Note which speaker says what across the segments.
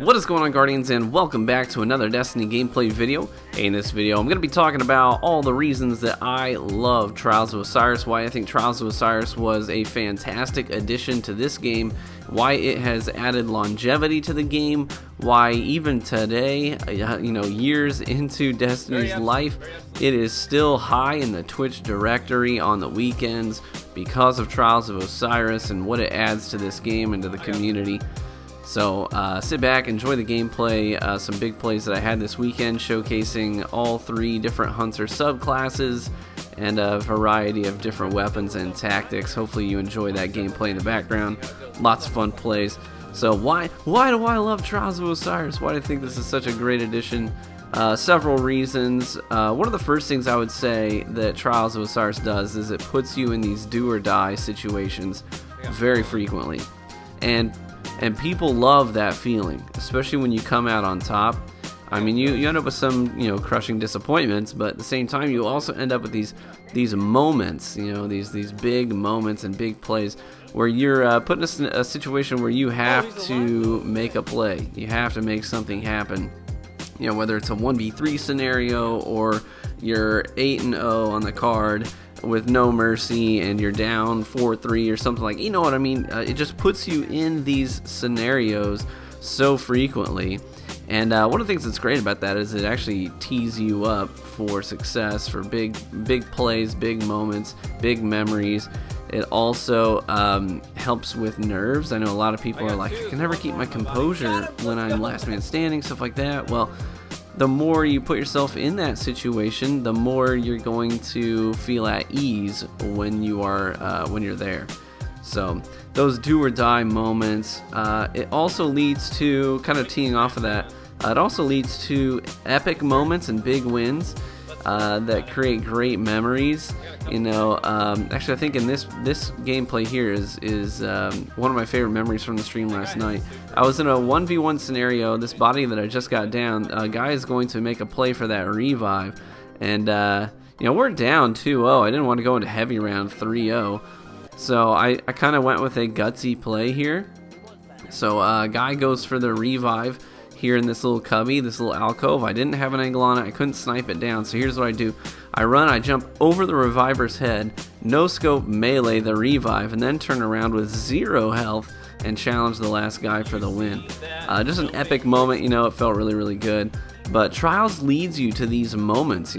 Speaker 1: What is going on, Guardians, and welcome back to another Destiny gameplay video. In this video, I'm going to be talking about all the reasons that I love Trials of Osiris, why I think Trials of Osiris was a fantastic addition to this game, why it has added longevity to the game, why even today, years into Destiny's life, it is still high in the Twitch directory on the weekends because of Trials of Osiris and what it adds to this game and to the community. So sit back, enjoy the gameplay, some big plays that I had this weekend showcasing all three different Hunter subclasses and a variety of different weapons and tactics. Hopefully you enjoy that gameplay in the background. Lots of fun plays. So why do I love Trials of Osiris? Why do I think this is such a great addition? Several reasons. One of the first things I would say that Trials of Osiris does is it puts you in these do or die situations very frequently. And people love that feeling, especially when you come out on top. I mean, you end up with some, crushing disappointments, but at the same time, you also end up with these moments, these big moments and big plays where you're put in a situation where you have to make a play. You have to make something happen. Whether it's a 1v3 scenario or you're 8-0 on the card with no mercy and you're down 4-3 or something like, what I mean? It just puts you in these scenarios so frequently. And one of the things that's great about that is it actually tees you up for success, for big plays, big moments, big memories. It also helps with nerves. I know a lot of people are like, I can never keep my composure when I'm last man standing, stuff like that. Well, the more you put yourself in that situation, the more you're going to feel at ease when you're there. So those do or die moments. It also leads to, kind of teeing off of that, it also leads to epic moments and big wins that create great memories. Actually, I think in this gameplay here is one of my favorite memories from the stream last night. I was in a 1v1 scenario. This body that I just got down, a guy is going to make a play for that revive, and we're down 2-0. I didn't want to go into heavy round 3-0, so I kind of went with a gutsy play here. So guy goes for the revive here in this little cubby, this little alcove. I didn't have an angle on it. I couldn't snipe it down. So here's what I do. I jump over the reviver's head, no scope melee the revive, and then turn around with 0 health and challenge the last guy for the win. Just an epic moment, it felt really, really good. But Trials leads you to these moments,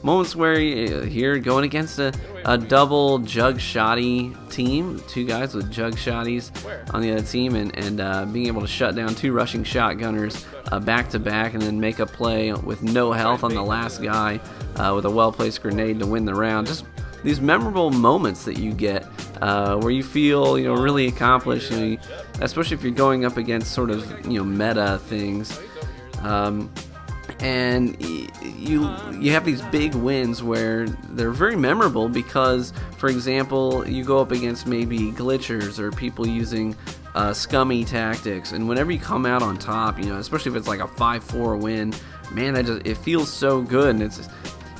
Speaker 1: moments where you're going against a double jug shotty team, two guys with jug shotties on the other team, and being able to shut down 2 rushing shotgunners back to back and then make a play with no health on the last guy with a well-placed grenade to win the round. Just these memorable moments that you get where you feel really accomplished, especially if you're going up against sort of meta things. And you have these big wins where they're very memorable because, for example, you go up against maybe glitchers or people using scummy tactics, and whenever you come out on top, especially if it's like a 5-4 win, man, it feels so good, and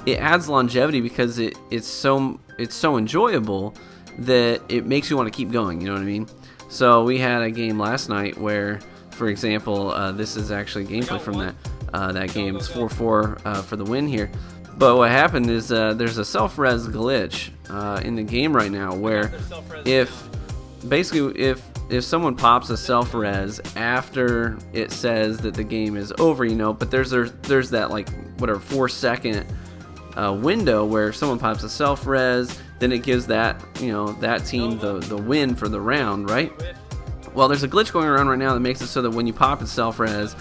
Speaker 1: it adds longevity because it's so enjoyable that it makes you want to keep going. You know what I mean? So we had a game last night where, for example, this is actually gameplay from that game. It's 4-4 for the win here. But what happened is there's a self-res glitch in the game right now where if someone pops a self-res after it says that the game is over, but there's that 4-second window where if someone pops a self-res, then it gives that team the win for the round, right? Well, there's a glitch going around right now that makes it so that when you pop a self-res,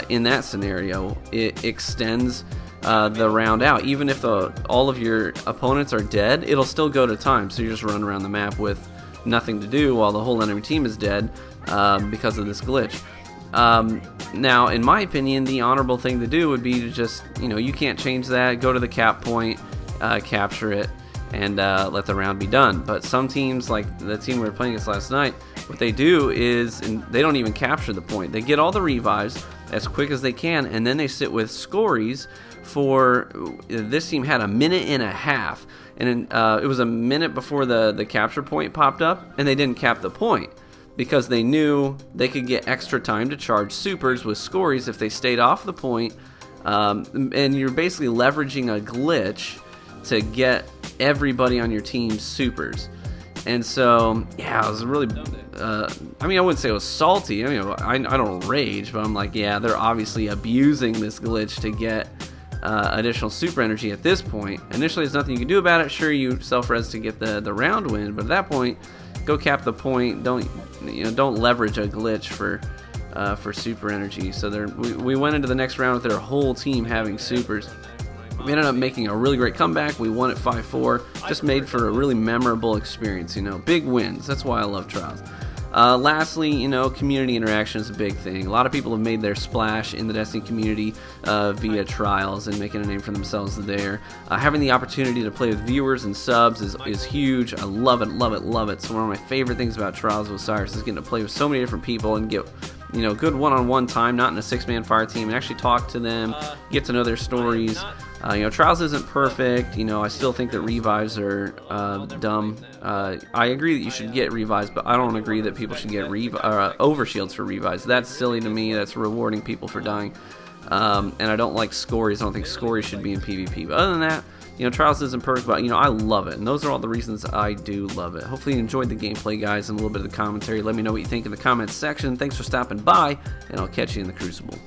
Speaker 1: in that scenario, it extends the round out. Even if all of your opponents are dead, it'll still go to time. So you just run around the map with nothing to do while the whole enemy team is dead because of this glitch. Now, in my opinion, the honorable thing to do would be to just, you can't change that. Go to the cap point, capture it, and let the round be done. But some teams, like the team we were playing against last night, what they do is they don't even capture the point. They get all the revives as quick as they can, and then they sit with scories for, this team had 1.5 minutes, and it was a minute before the capture point popped up, and they didn't cap the point. because they knew they could get extra time to charge supers with scories if they stayed off the point. And you're basically leveraging a glitch to get everybody on your team supers. And so, yeah, it was really, I mean, I wouldn't say it was salty. I mean, I don't rage, but I'm like, yeah, they're obviously abusing this glitch to get additional super energy at this point. Initially, there's nothing you can do about it. Sure, you self-res to get the round win, but at that point, go cap the point. Don't leverage a glitch for super energy. So we went into the next round with their whole team having supers. We ended up making a really great comeback. We won at 5-4. Just made for a really memorable experience, big wins. That's why I love Trials. Lastly, community interaction is a big thing. A lot of people have made their splash in the Destiny community via Trials and making a name for themselves there. Having the opportunity to play with viewers and subs is huge. I love it, love it, love it. So one of my favorite things about Trials of Osiris is getting to play with so many different people and get good one-on-one time, not in a six-man fire team, and actually talk to them, get to know their stories. Trials isn't perfect. I still think that revives are dumb. I agree that you should get revives, but I don't agree that people should get overshields for revives. That's silly to me. That's rewarding people for dying. And I don't like scories. I don't think scories should be in PvP. But other than that, Trials isn't perfect, but I love it, and those are all the reasons I do love it. Hopefully you enjoyed the gameplay, guys, and a little bit of the commentary. Let me know what you think in the comments section. Thanks for stopping by, and I'll catch you in the Crucible.